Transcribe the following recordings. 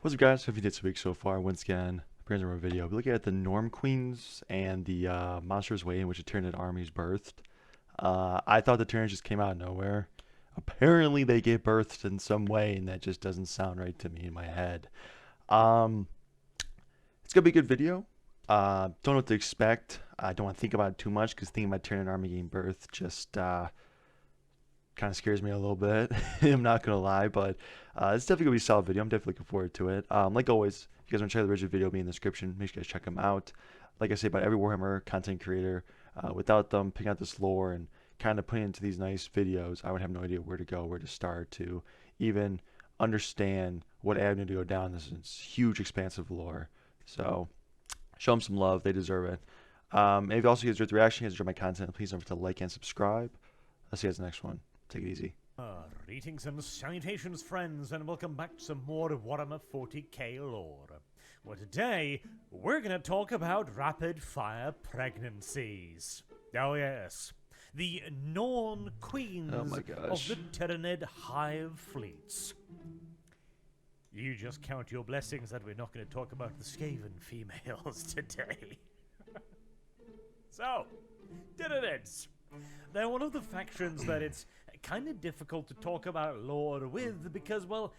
What's up, guys? Hope you did this week so far. Once again, brings a video. We're looking at the Norn-Queens and the Monstrous way in which the Tyranid armies birthed. I thought the Tyranids just came out of nowhere. Apparently, they get birthed in some way, and that just doesn't sound right to me in my head. Um, it's gonna be a good video. Don't know what to expect. I don't want to think about it too much because thinking about Tyranid army getting birthed just kind of scares me a little bit. I'm not gonna lie, but it's definitely gonna be a solid video. I'm definitely looking forward to it. Like always, if you guys want to check the original video, be in the description. Make sure you guys check them out. Like I say about every Warhammer content creator, without them picking out this lore and kind of putting into these nice videos, I would have no idea where to go, where to start to even understand what avenue to go down. This is huge, expansive lore. So show them some love. They deserve it. And if you also guys enjoyed the reaction, guys enjoyed my content, please don't forget to like and subscribe. I'll see you guys in the next one. Take it easy. Greetings and salutations, friends, and welcome back to some more Warhammer 40k lore. Well, today, we're going to talk about rapid-fire pregnancies. Oh yes, the Norn-Queens Oh my of gosh. the Tyranid hive fleets. You just count your blessings that we're not going to talk about the Skaven females today. So, Tyranids. They're one of the factions that it's kind of difficult to talk about lore with because, well,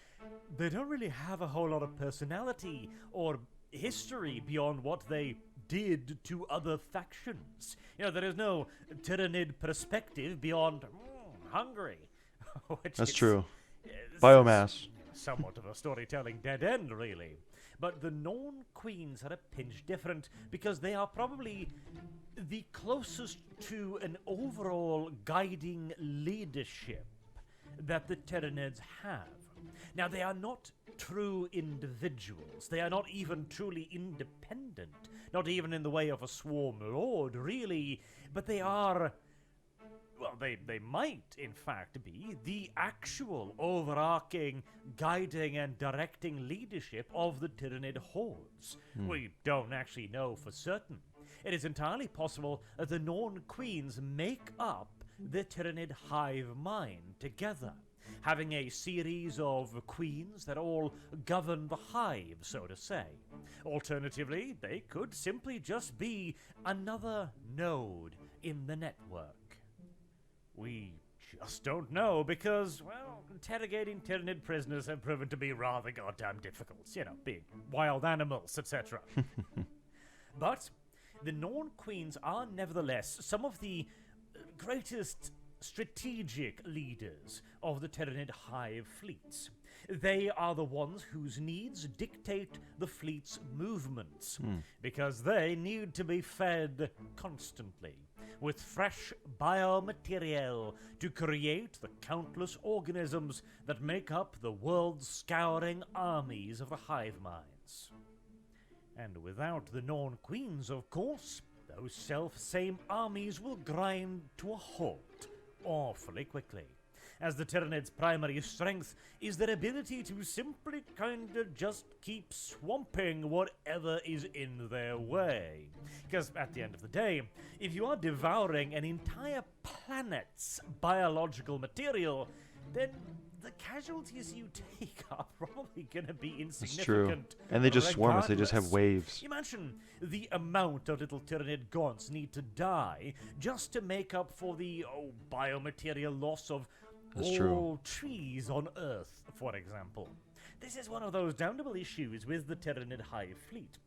they don't really have a whole lot of personality or history beyond what they did to other factions. You know, there is no Tyranid perspective beyond Hungary. Which That's is, true. is Biomass. somewhat of a storytelling dead end, really. But the Norn-Queens are a pinch different because they are probably the closest to an overall guiding leadership that the Tyranids have. Now, they are not true individuals. They are not even truly independent, not even in the way of a swarm lord, really, but they are... well, they might, in fact, be the actual overarching, guiding and directing leadership of the Tyranid hordes. We don't actually know for certain. It is entirely possible that the Norn-Queens make up the Tyranid hive mind together, having a series of queens that all govern the hive, so to say. Alternatively, they could simply just be another node in the network. We just don't know because, well, interrogating Tyranid prisoners have proven to be rather goddamn difficult. You know, being wild animals, etc. But the Norn-Queens are nevertheless some of the greatest strategic leaders of the Tyranid hive fleets. They are the ones whose needs dictate the fleet's movements, because they need to be fed constantly with fresh biomaterial to create the countless organisms that make up the world's scouring armies of the hive minds. And without the Norn-Queens, of course, those self-same armies will grind to a halt awfully quickly, as the Tyranids' primary strength is their ability to simply kinda just keep swamping whatever is in their way. Because at the end of the day, if you are devouring an entire planet's biological material, then the casualties you take are probably going to be That's true. insignificant. And they just swarm us. They just have regardless. waves. Imagine the amount of little Tyranid gaunts need to die just to make up for the biomaterial loss of That's all true. trees on Earth, for example. This is one of those damnable issues with the Tyranid hive fleet.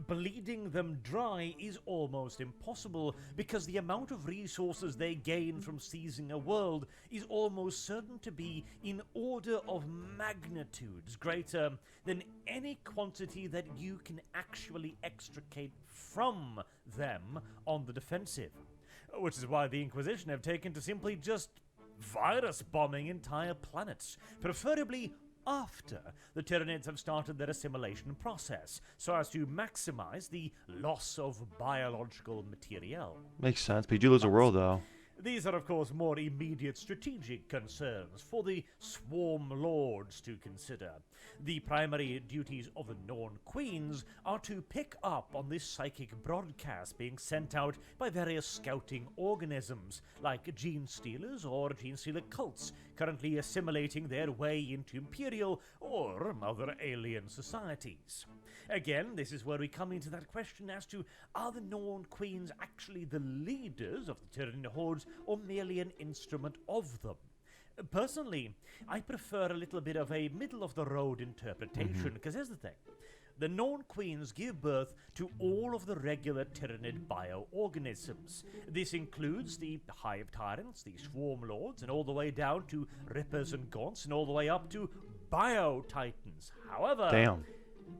Bleeding them dry is almost impossible because the amount of resources they gain from seizing a world is almost certain to be in order of magnitudes greater than any quantity that you can actually extricate from them on the defensive. Which is why the Inquisition have taken to simply just virus bombing entire planets, preferably after the Tyranids have started their assimilation process, so as to maximize the loss of biological material. Makes sense. But you do lose a world, though. These are, of course, more immediate strategic concerns for the Swarm Lords to consider. The primary duties of the Norn-Queens are to pick up on this psychic broadcast being sent out by various scouting organisms, like gene stealers or gene stealer cults, currently assimilating their way into Imperial or other alien societies. Again, this is where we come into that question as to, are the Norn-Queens actually the leaders of the Tyranid hordes, or merely an instrument of them? Personally, I prefer a little bit of a middle-of-the-road interpretation, because here's the thing. The Norn-Queens give birth to all of the regular Tyranid bioorganisms. This includes the Hive Tyrants, the Swarm Lords, and all the way down to Rippers and Gaunts, and all the way up to Bio-Titans. However, Damn.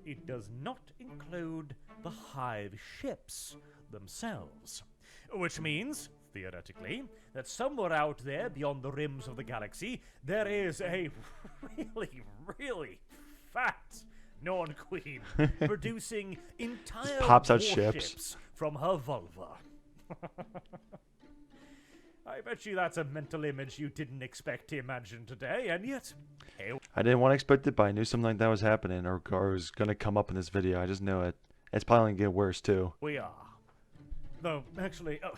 it does not include the Hive ships themselves. Which means, theoretically, that somewhere out there beyond the rims of the galaxy, there is a really, really fat Norn-Queen producing entire pops out warships ships from her vulva. I bet you that's a mental image you didn't expect to imagine today, and yet, hey, I didn't want to expect it, but I knew something like that was happening, or was going to come up in this video. I just knew it. It's probably going to get worse, too. we are. Though, actually, oh,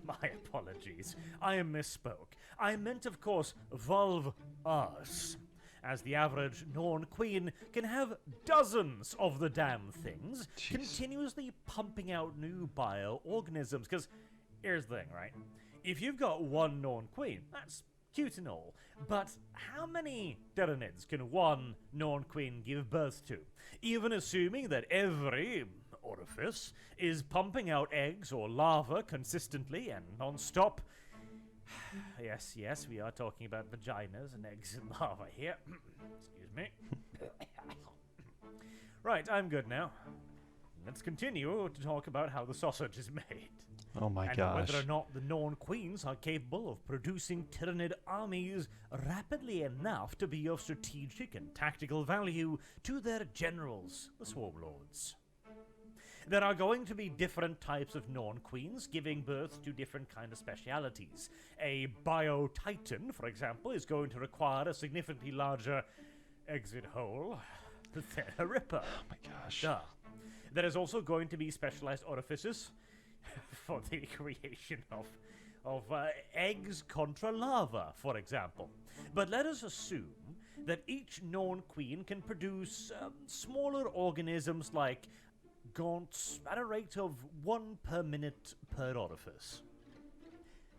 my apologies. I misspoke. I meant, of course, Vulve us. As the average Norn-Queen can have dozens of the damn things, Jeez. continuously pumping out new bioorganisms. Because, here's the thing, right? If you've got one Norn-Queen, that's cute and all, but how many Tyranids can one Norn-Queen give birth to? Even assuming that every orifice is pumping out eggs or larvae consistently and non-stop. Yes, yes, we are talking about vaginas and eggs and larvae here. Excuse me. Right, I'm good now. Let's continue to talk about how the sausage is made. Oh my And gosh. whether or not the Norn-Queens are capable of producing Tyranid armies rapidly enough to be of strategic and tactical value to their generals, the Swarm Lords. There are going to be different types of Norn-Queens giving birth to different kind of specialities. A Bio-Titan, for example, is going to require a significantly larger exit hole than a Ripper. Oh my gosh. Duh. There is also going to be specialized orifices for the creation of eggs contra larvae, for example. But let us assume that each Norn-Queen can produce smaller organisms like gaunts at a rate of 1 per minute per orifice.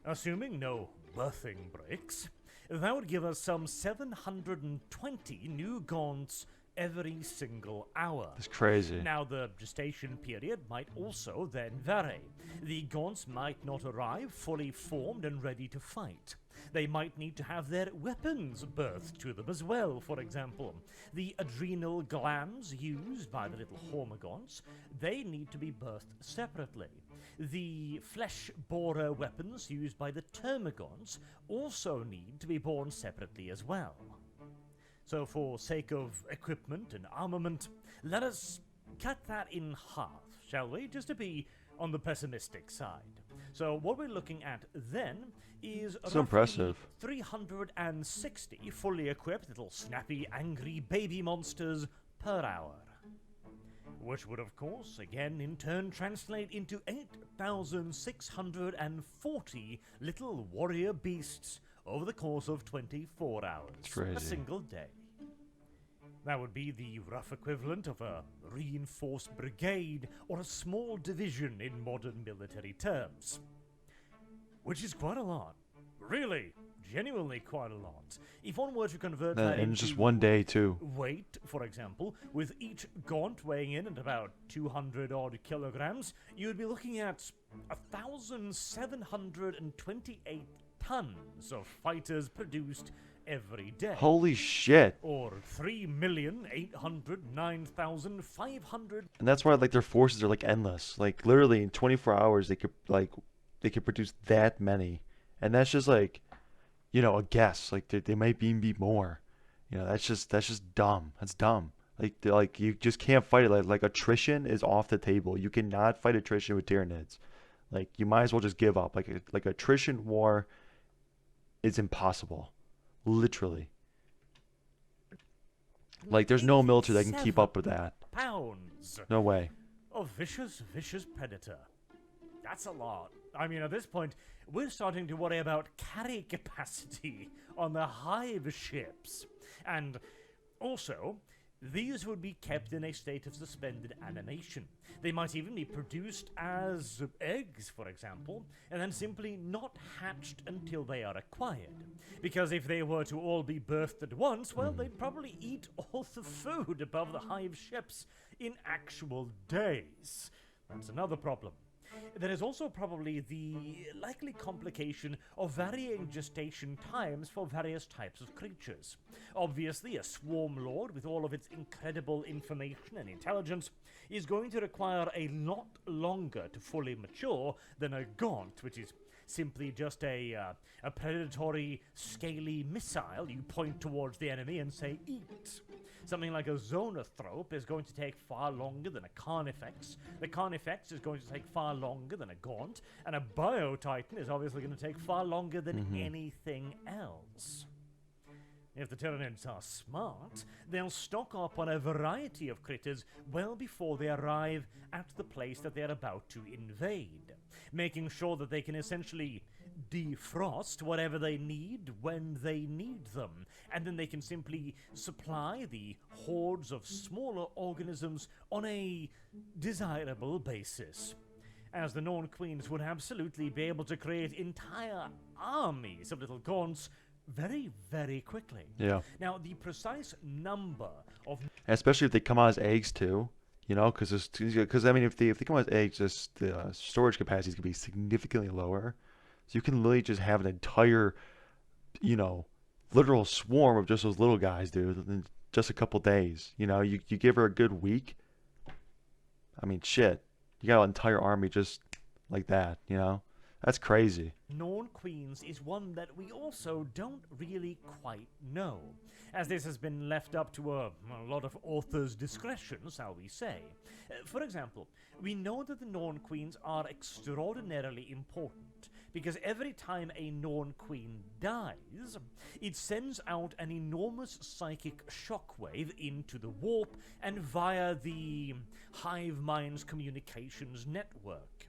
Assuming no birthing breaks, that would give us some 720 new gaunts every single hour. That's crazy. Now, the gestation period might also then vary. The gaunts might not arrive fully formed and ready to fight. They might need to have their weapons birthed to them as well, for example. The adrenal glands used by the little hormagaunts, they need to be birthed separately. The flesh borer weapons used by the termagants also need to be born separately as well. So for sake of equipment and armament, let us cut that in half, shall we? Just to be on the pessimistic side. So what we're looking at then is So roughly impressive. 360 fully equipped little snappy, angry baby monsters per hour. Which would, of course, again in turn translate into 8,640 little warrior beasts over the course of 24 hours. That's crazy. A single day. That would be the rough equivalent of a reinforced brigade or a small division in modern military terms. Which is quite a lot. Really, genuinely quite a lot. If one were to convert that In into just one day, too. weight, for example, with each gaunt weighing in at about 200 odd kilograms, you would be looking at 1,728 tons of fighters produced every day. Holy shit. Or 3,809,500. And that's why, like, their forces are, like, endless. Like, literally, in 24 hours, they could produce that many. And that's just, like, you know, a guess. Like, they might even be more. You know, that's just dumb. That's dumb. Like, you just can't fight it. Like, attrition is off the table. You cannot fight attrition with Tyranids. Like you might as well just give up. Like attrition war is impossible, literally. Like there's no military that can keep up with that. Pounds No way. of vicious, vicious predator. That's a lot. I mean, at this point, we're starting to worry about carry capacity on the hive ships. And also, these would be kept in a state of suspended animation. They might even be produced as eggs, for example, and then simply not hatched until they are acquired. Because if they were to all be birthed at once, well, they'd probably eat all the food above the hive ships in actual days. That's another problem. There is also probably the likely complication of varying gestation times for various types of creatures. Obviously, a swarm lord with all of its incredible information and intelligence is going to require a lot longer to fully mature than a gaunt, which is simply just a predatory, scaly missile you point towards the enemy and say, eat. Something like a zonothrope is going to take far longer than a carnifex. The carnifex is going to take far longer than a gaunt. And a biotitan is obviously going to take far longer than anything else. If the Tyranids are smart, they'll stock up on a variety of critters well before they arrive at the place that they're about to invade, making sure that they can essentially defrost whatever they need when they need them, and then they can simply supply the hordes of smaller organisms on a desirable basis. As the Norn-Queens would absolutely be able to create entire armies of little gaunts very, very quickly. Yeah. Now, the precise number of... Especially if they come out as eggs too, you know, because I mean, if they come out as eggs, just the storage capacity is gonna be significantly lower. So you can literally just have an entire, you know, literal swarm of just those little guys, dude, in just a couple days. You know, you give her a good week. I mean, shit, you got an entire army just like that. You know, that's crazy. Norn-Queens is one that we also don't really quite know, as this has been left up to a lot of authors' discretion, shall we say. For example, we know that the Norn-Queens are extraordinarily important, because every time a Norn-Queen dies, it sends out an enormous psychic shockwave into the warp and via the hive mind's communications network.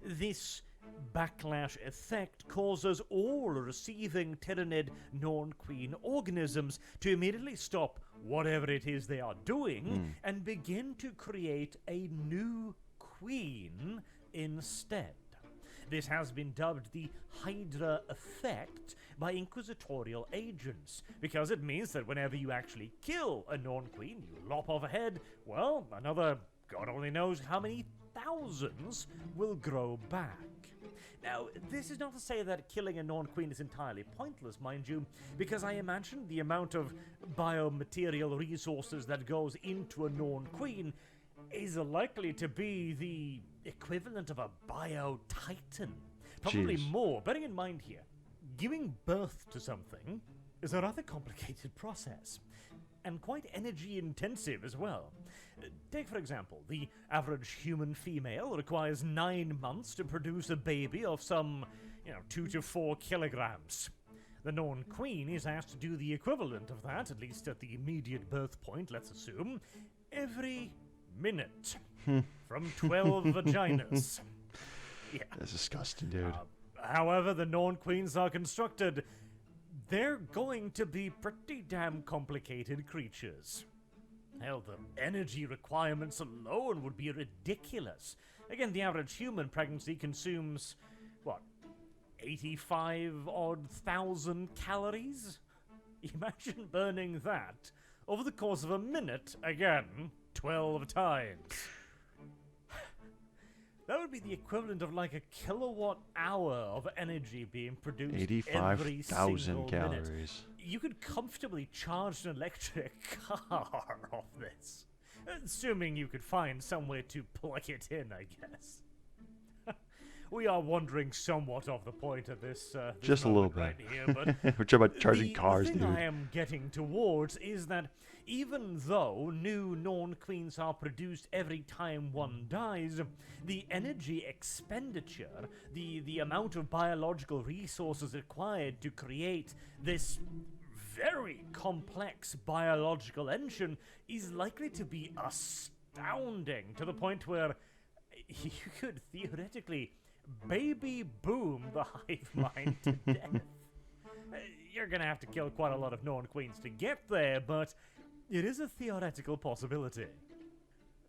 This backlash effect causes all receiving Tyranid Norn-Queen organisms to immediately stop whatever it is they are doing and begin to create a new queen instead. This has been dubbed the Hydra effect by inquisitorial agents, because it means that whenever you actually kill a Norn-Queen, you lop off a head, well, another God only knows how many thousands will grow back. Now, this is not to say that killing a Norn-Queen is entirely pointless, mind you, because I imagine the amount of biomaterial resources that goes into a Norn-Queen is likely to be the equivalent of a bio-titan. Probably Jeez. more. Bearing in mind here, giving birth to something is a rather complicated process, and quite energy intensive as well. Take, for example, the average human female requires 9 months to produce a baby of some, 2 to 4 kilograms. The Norn-Queen is asked to do the equivalent of that, at least at the immediate birth point, let's assume, every minute. From 12 vaginas. Yeah. That's disgusting, dude. However the Norn-Queens are constructed, they're going to be pretty damn complicated creatures. Hell, the energy requirements alone would be ridiculous. Again, the average human pregnancy consumes, 85-odd thousand calories? Imagine burning that over the course of a minute, again, 12 times. That would be the equivalent of like a kilowatt hour of energy being produced every 85,000 single calories. minute. You could comfortably charge an electric car off this. Assuming you could find some way to plug it in, I guess. we are wandering somewhat off the point of this. Just a little moment bit. right here, but We're talking about charging the cars, thing dude. I am getting towards is that even though new Norn-Queens are produced every time one dies, the energy expenditure, the amount of biological resources required to create this very complex biological engine is likely to be astounding, to the point where you could theoretically baby boom the hive mind to death. You're gonna have to kill quite a lot of Norn-Queens to get there, but it is a theoretical possibility.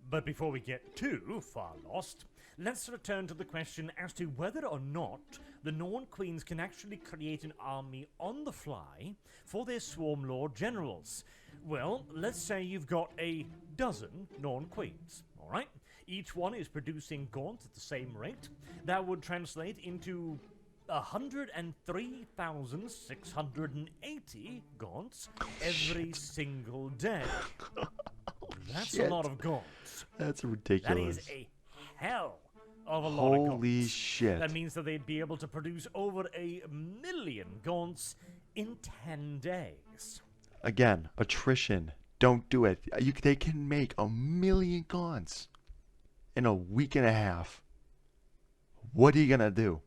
But before we get too far lost, let's return to the question as to whether or not the Norn-Queens can actually create an army on the fly for their Swarm Lord generals. Well, let's say you've got a dozen Norn-Queens, alright? Each one is producing gaunts at the same rate. That would translate into 103,680 gaunts every single day. That's a lot of gaunts. That's That ridiculous. is a hell of a lot of gaunts. Holy shit. That means that they'd be able to produce over 1,000,000 gaunts in 10 days. Again, attrition. Don't do it. They can make 1,000,000 gaunts in a week and a half. What are you gonna do?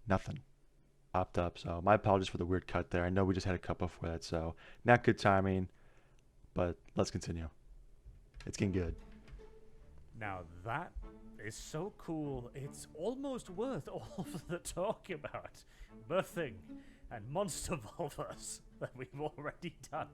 Nothing. Popped up, so my apologies for the weird cut there. I know we just had a cut before that, so not good timing, but let's continue. It's getting good. Now that is so cool, it's almost worth all of the talk about birthing and monster vulvas that we've already done.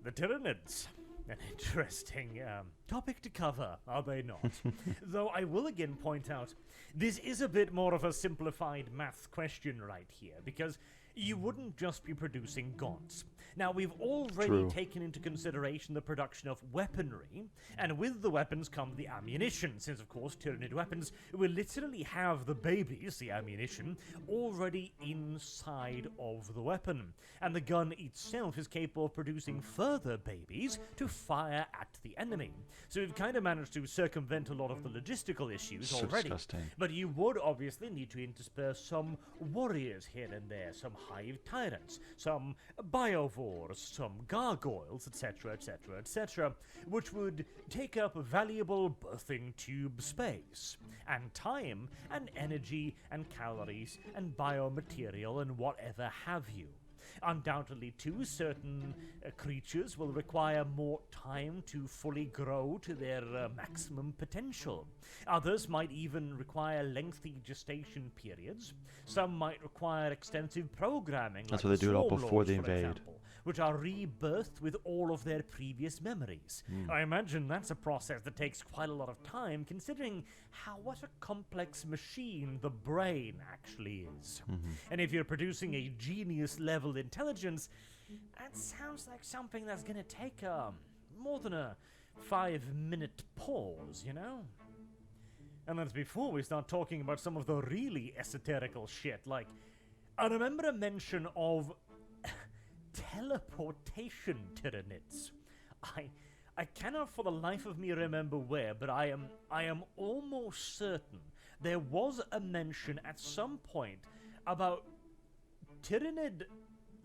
The Tyranids. An interesting topic to cover, are they not? Though I will again point out, this is a bit more of a simplified math question right here, because you wouldn't just be producing gaunts. Now, we've already True. taken into consideration the production of weaponry, and with the weapons come the ammunition, since, of course, Tyranid weapons will literally have the babies, the ammunition, already inside of the weapon. And the gun itself is capable of producing further babies to fire at the enemy. So we've kind of managed to circumvent a lot of the logistical issues So already. disgusting. But you would obviously need to intersperse some warriors here and there, some hive tyrants, some biovores, some gargoyles, etc., etc., etc., which would take up valuable birthing tube space, and time, and energy, and calories, and biomaterial, and whatever have you. Undoubtedly, too, certain creatures will require more time to fully grow to their maximum potential. Others might even require lengthy gestation periods. Some might require extensive programming. That's like why they do it all Swarm before Lords, they for invade. example, which are rebirthed with all of their previous memories. I imagine that's a process that takes quite a lot of time, considering what a complex machine the brain actually is. And if you're producing a genius-level intelligence, that sounds like something that's going to take more than a 5-minute pause, you know? And that's before we start talking about some of the really esoterical shit, like, I remember a mention of teleportation Tyranids. I cannot for the life of me remember where, but I am almost certain there was a mention at some point about Tyranid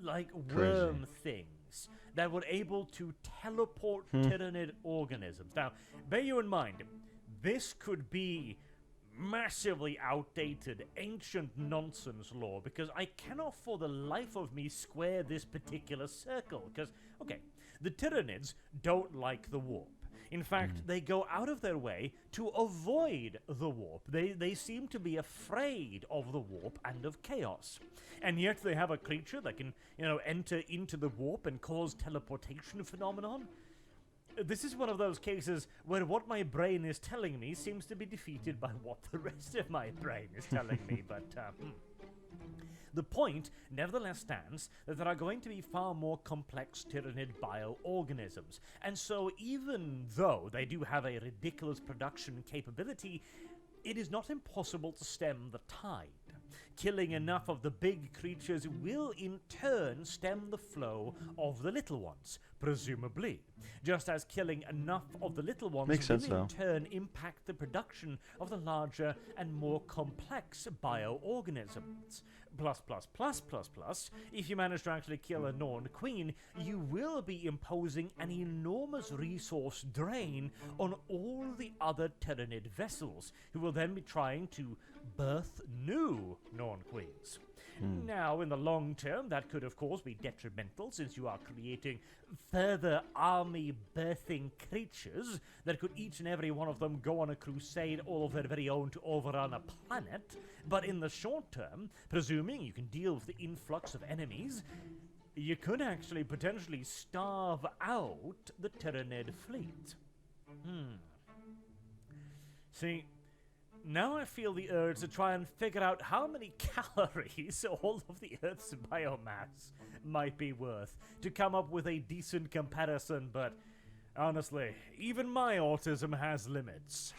like worm things that were able to teleport Tyranid organisms. Now, bear you in mind, this could be massively outdated, ancient nonsense lore, because I cannot for the life of me square this particular circle, because, okay, the Tyranids don't like the warp. In fact, they go out of their way to avoid the warp. They seem to be afraid of the warp and of chaos. And yet they have a creature that can, enter into the warp and cause teleportation phenomenon. This is one of those cases where what my brain is telling me seems to be defeated by what the rest of my brain is telling me, but the point nevertheless stands that there are going to be far more complex Tyranid bioorganisms, and so even though they do have a ridiculous production capability, it is not impossible to stem the tide. Killing enough of the big creatures will in turn stem the flow of the little ones, presumably. Just as killing enough of the little ones Makes will sense, in though. turn impact the production of the larger and more complex bioorganisms. Plus, if you manage to actually kill a Norn-Queen, you will be imposing an enormous resource drain on all the other Tyranid vessels, who will then be trying to birth new Norn-Queens. Now, in the long term, that could of course be detrimental, since you are creating further army birthing creatures that could each and every one of them go on a crusade all of their very own to overrun a planet. But in the short term, presuming you can deal with the influx of enemies, you could actually potentially starve out the Tyranid fleet. See, now I feel the urge to try and figure out how many calories all of the Earth's biomass might be worth to come up with a decent comparison, but honestly, even my autism has limits.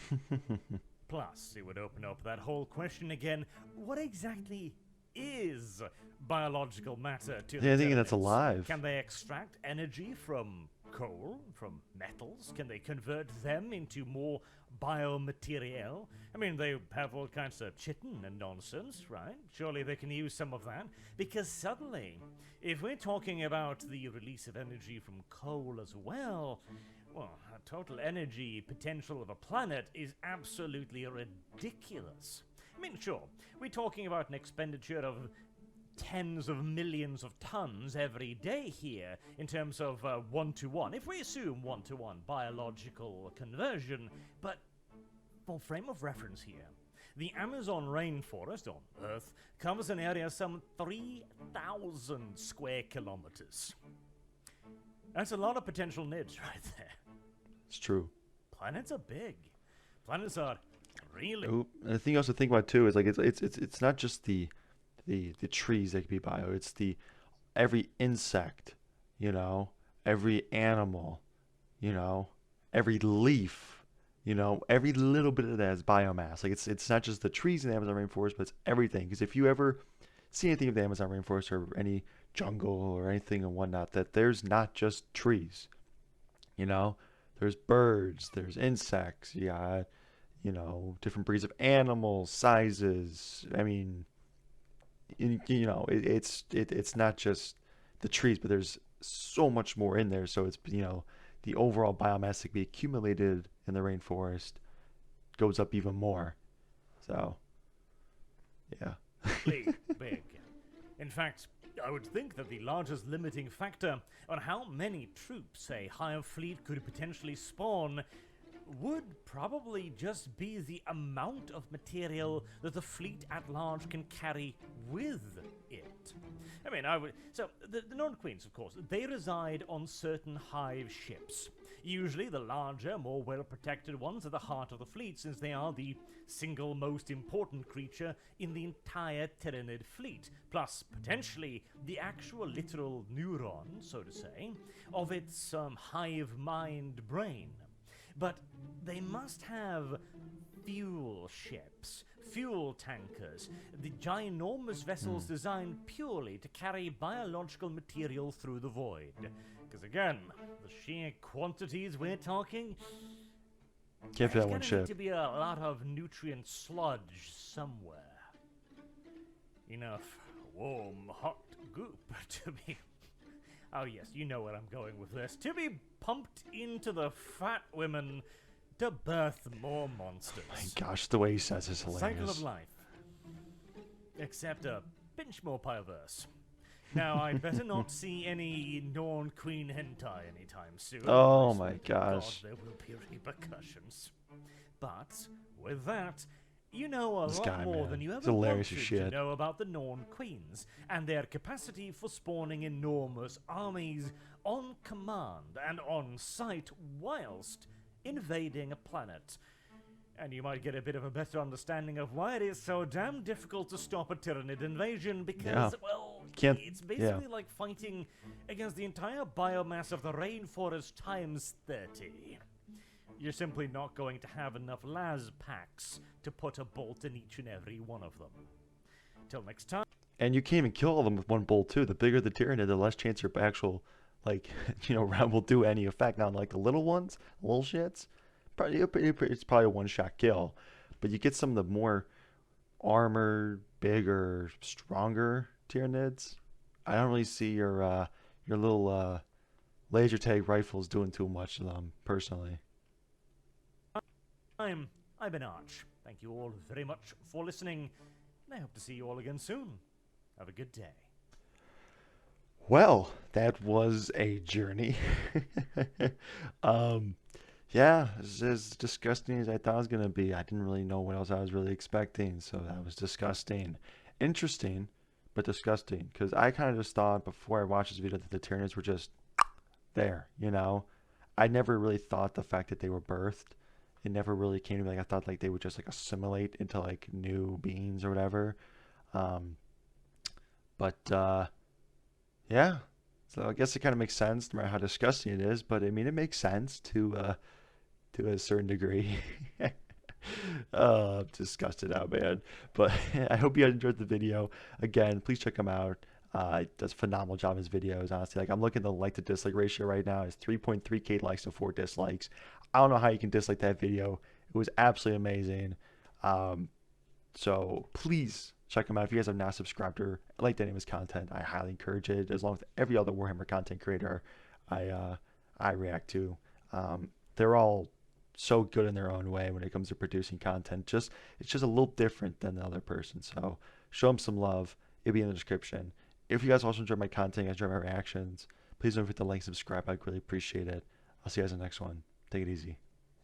Plus, it would open up that whole question again, what exactly is biological matter to the Anything that's Tyranids? alive. Can they extract energy from coal, from metals? Can they convert them into more biomaterial? I mean, they have all kinds of chitin and nonsense, right? Surely they can use some of that. Because suddenly, if we're talking about the release of energy from coal as well, well, the total energy potential of a planet is absolutely ridiculous. I mean, sure, we're talking about an expenditure of tens of millions of tons every day here in terms of one-to-one, if we assume one-to-one biological conversion. But for frame of reference here, the Amazon rainforest on Earth covers an area some 3,000 square kilometers. That's a lot of potential nids right there. It's true. Planets are big. Planets are really... Oop. And the thing you also think about too is like it's not just the trees that can be bio. It's the every insect, you know, every animal, you know, every leaf, you know, every little bit of that is biomass. Like it's not just the trees in the Amazon rainforest, but it's everything. Because if you ever see anything of the Amazon rainforest or any jungle or anything and whatnot, that there's not just trees, you know, there's birds, there's insects, you got, you know, different breeds of animals, sizes. I mean, you know, it's not just the trees, but there's so much more in there. So it's, you know, the overall biomass that can be accumulated in the rainforest goes up even more. So, yeah. Big. In fact, I would think that the largest limiting factor on how many troops a Hive fleet could potentially spawn would probably just be the amount of material that the fleet at large can carry with it. I mean, so the Norn-Queens, of course, they reside on certain Hive ships. Usually the larger, more well-protected ones are the heart of the fleet, since they are the single most important creature in the entire Tyranid fleet, plus potentially the actual literal neuron, so to say, of its hive mind brain. But they must have fuel ships, fuel tankers, the ginormous vessels designed purely to carry biological material through the void. Because again, the sheer quantities we're talking, Can't fit that one there's gonna need ship. to be a lot of nutrient sludge somewhere. Enough warm, hot goop to be... Oh yes, you know where I'm going with this. To be pumped into the fat women to birth more monsters. My gosh, the way he says is hilarious. Cycle of life. Except a pinch more perverse. Now, I'd better not see any Norn-Queen hentai anytime soon. Oh I my swear to God, gosh. there will be repercussions. But, with that, you know a This lot guy, more man, than you he's ever hilarious wanted as to shit. know about the Norn-Queens, and their capacity for spawning enormous armies on command and on sight whilst invading a planet. And you might get a bit of a better understanding of why it is so damn difficult to stop a Tyranid invasion, because, Yeah. well, Can't- it's basically yeah. like fighting against the entire biomass of the rainforest times 30. You're simply not going to have enough las packs to put a bolt in each and every one of them. Till next time. And you can't even kill all of them with one bolt too. The bigger the Tyranid, the less chance your actual, like, round will do any effect. Now, like the little ones, little shits, probably it's probably a one-shot kill. But you get some of the more armored, bigger, stronger Tyranids. I don't really see your little laser tag rifles doing too much to them personally. I've been Arch. Thank you all very much for listening, and I hope to see you all again soon. Have a good day. Well, that was a journey. um, yeah, it's as disgusting as I thought it was gonna be. I didn't really know what else I was really expecting, so that was disgusting. Interesting, but disgusting. Because I kind of just thought before I watched this video that the Tyranids were just there. I never really thought the fact that they were birthed. It never really came to me. Like I thought like they would just like assimilate into like new beings or whatever. Um, but yeah. So I guess it kind of makes sense no matter how disgusting it is. But I mean, it makes sense to a certain degree. I'm disgusted out, man. But I hope you guys enjoyed the video. Again, please check him out. He does a phenomenal job in his videos, honestly. Like I'm looking at the like to dislike ratio right now. It's 3.3k likes to 4 dislikes. I don't know how you can dislike that video. It was absolutely amazing. Um, so please check him out. If you guys have not subscribed or liked any of his content, I highly encourage it. As long as every other Warhammer content creator I react to, they're all so good in their own way when it comes to producing content. It's just a little different than the other person. So show them some love. It'll be in the description. If you guys also enjoy my content, enjoy my reactions, please don't forget to like, subscribe. I'd really appreciate it. I'll see you guys in the next one. Take it easy.